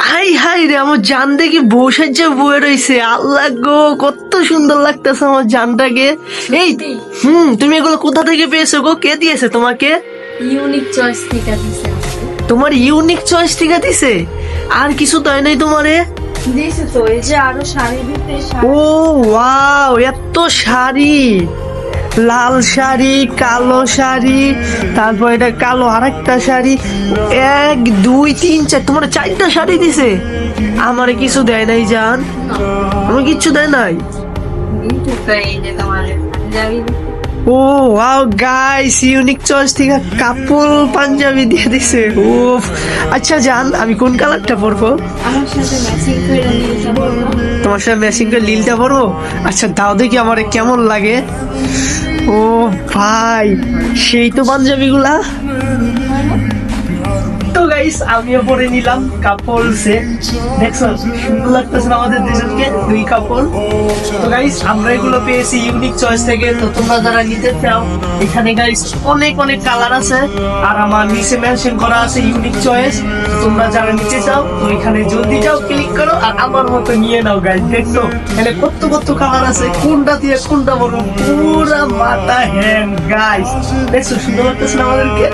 High high রে, আমার জান দেখি বউ সাজ্জা বয়ে রয়েছে। আল্লাহ গো, কত সুন্দর লাগতেছে আমার জানটাকে। এই তুমি এগুলো কোথা থেকে পেয়েছো গো? কে দিয়েছে তোমাকে? ইউনিক চয়েস থেকে দিছে আমাকে। তোমার ইউনিক চয়েস ঠিক দিছে? আর কিছু তাই নাই তোমারে? দিছে তো, এই যে আরো শাড়ি দিতে ও ওয়াও, এত শাড়ি, লাল শাড়ি, কালো শাড়ি, তারপর এটা কালো আরেকটা শাড়ি, 1 2 3 4, তোমার 4টা শাড়ি দিছে। আমারে কিছু দেয় নাই জান, আমার কিচ্ছু দেয় নাই। এই যে তোমার পাঞ্জাবি দিছে। ও ওয়াও গাইস, ইউনিক চয়েস থেকে কাপল পাঞ্জাবি দিয়ে দিছে। উফ, আচ্ছা জান, আমি কোন কালারটা পরবো? আমার সাথে ম্যাচিং করে নিয়ে যাবো। তোমার সাথে ম্যাচিং করে লীলটা পরবো? আচ্ছা দাও দেখি আমারে কেমন লাগে। ও ভাই, সেই তো পাঞ্জাবিগুলা। তো গাইস, আমিও পরে নিলাম কাপল সেট। দেখছো সুন্দর লাগতেছে না আমাদের দুজনকে, 2 কাপল। তো গাইস, আমরা এগুলো পেয়েছি ইউনিক চয়েস থেকে। তো তোমরা যারা নিতে চাও, এখানে গাইস অনেক অনেক কালার আছে, আর আমার নিচে মেনশন করা আছে ইউনিক চয়েস। তোমরা যারা নিতে চাও, তো এখানে জলদি যাও, ক্লিক করো আর আমার মতো নিয়ে নাও গাইস। দেখছো এখানে কত কত কালার আছে, কোনটা দিয়ে কোনটা বলবো, পুরা মাথা হ্যাং গাইস। দেখছো সুন্দর লাগতেছে না আমাদেরকে?